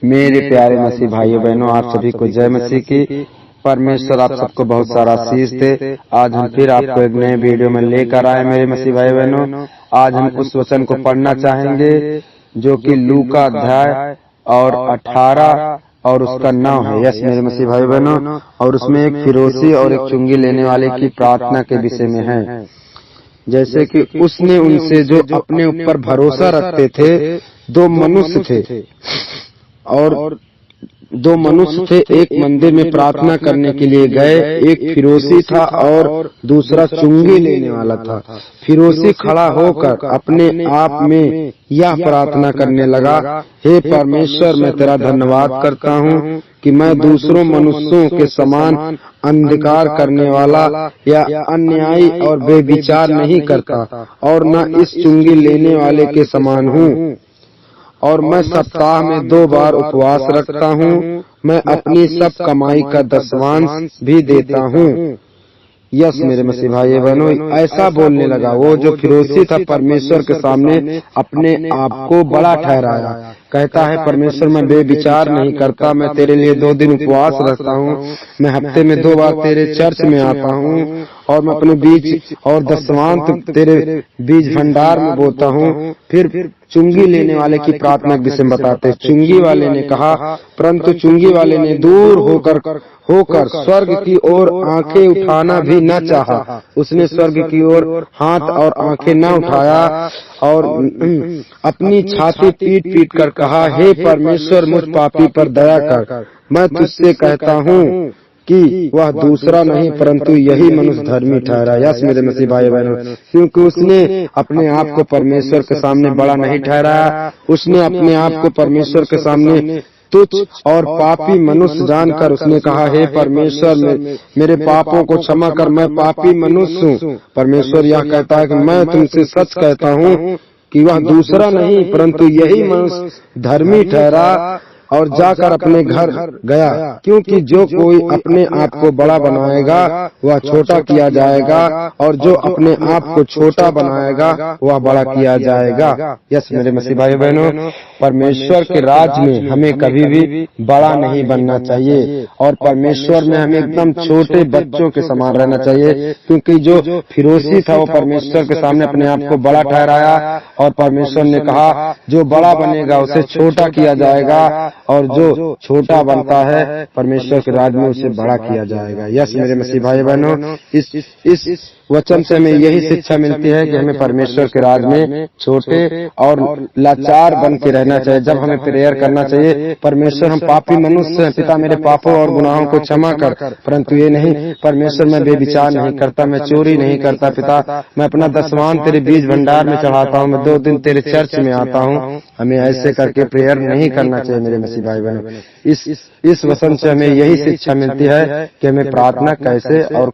मेरे प्यारे मसीह भाइयों बहनों, आप सभी को जय मसीह की। परमेश्वर आप सबको बहुत सारा आशीष दे। आज हम फिर आपको एक नए वीडियो में लेकर आए मेरे मसीह भाई बहनों। आज हम उस वचन को पढ़ना चाहेंगे जो कि लूका अध्याय और 18 और उसका 9 है। यस मेरे मसीह भाई बहनों, और उसमें एक फिरोसी और एक चुंगी लेने वाले की प्रार्थना के विषय में है। जैसे कि उसने उनसे जो अपने ऊपर भरोसा रखते थे, दो मनुष्य थे और दो मनुष्य थे, एक मंदिर में प्रार्थना करने के लिए गए। एक फिरोसी था और दूसरा चुंगी लेने वाला था। फिरोसी खड़ा होकर अपने आप में यह प्रार्थना करने लगा, हे परमेश्वर, मैं तेरा धन्यवाद करता हूँ कि मैं दूसरों मनुष्यों के समान अंधकार करने वाला या अन्यायी और बेविचार नहीं करता, और न इस चुंगी लेने वाले के समान हूँ। और मैं सप्ताह में 2 बार उपवास रखता हूँ। मैं अपनी सब कमाई का दशमांश भी देता हूँ। यस मेरे मसीह भाई बहनों, ऐसा बोलने लगा। वो जो फिरोसी था परमेश्वर के सामने अपने आप को बड़ा ठहराया। कहता है, परमेश्वर, मैं बेविचार नहीं करता, मैं तेरे लिए 2 दिन उपवास रखता हूँ, मैं हफ्ते में 2 बार तेरे चर्च में आता हूँ, और मैं अपने बीज और दशमांश तेरे बीज भंडार में बोता हूँ। फिर चुंगी लेने वाले की प्रार्थना के विषय में बताते। चुंगी वाले ने कहा, परंतु चुंगी वाले ने दूर होकर स्वर्ग की ओर आंखें उठाना भी न चाहा। उसने स्वर्ग की ओर हाथ और आंखें न उठाया और अपनी छाती पीट पीट कर कहा, हे परमेश्वर, मुझ पापी पर दया कर। मैं तुझसे कहता हूँ कि वह दूसरा नहीं परंतु यही मनुष्य धर्मी ठहरा। यस मेरे मसीह भाई बहनों, क्योंकि उसने अपने आप को परमेश्वर के सामने बड़ा नहीं ठहराया। उसने अपने आप को परमेश्वर के सामने तुच्छ और पापी मनुष्य जानकर उसने कहा, हे परमेश्वर, मेरे पापों को क्षमा कर, मैं पापी मनुष्य हूँ। परमेश्वर यह कहता है कि मैं तुमसे सच कहता हूँ कि वह दूसरा नहीं परंतु यही मनुष्य धर्मी ठहरा और जाकर अपने घर गया। क्योंकि जो कोई अपने आप को बड़ा बनाएगा वह छोटा किया जाएगा, और जो अपने आप को छोटा बनाएगा वह बड़ा किया जाएगा। यस मेरे मसीह भाई बहनों, परमेश्वर के राज में हमें कभी भी बड़ा नहीं बनना चाहिए, और परमेश्वर में हमें एकदम छोटे बच्चों के समान रहना चाहिए। क्योंकि जो फिरोसी था वो परमेश्वर के सामने अपने आप को बड़ा ठहराया, और परमेश्वर ने कहा, जो बड़ा बनेगा उसे छोटा किया जाएगा, और जो छोटा बनता है परमेश्वर के राज में उसे बड़ा किया जाएगा। यस मेरे मसीह भाई बहनों, इस वचन से हमें यही शिक्षा मिलती है कि हमें परमेश्वर के राज में छोटे और लाचार बन के रहना चाहिए। जब हमें प्रेयर करना चाहिए, परमेश्वर, हम पापी मनुष्य हैं, पिता मेरे पापों और गुनाहों को क्षमा कर। परंतु ये नहीं, परमेश्वर, मैं बेविचार नहीं करता, मैं चोरी नहीं करता पिता, मैं अपना दशमांश तेरे बीज भंडार में चढ़ाता हूँ, मैं 2 दिन तेरे चर्च में आता हूँ। हमें ऐसे करके प्रेयर नहीं करना चाहिए मेरे मसीह भाई बहनों। इस वचन से हमें यही शिक्षा मिलती है कि हमें प्रार्थना कैसे और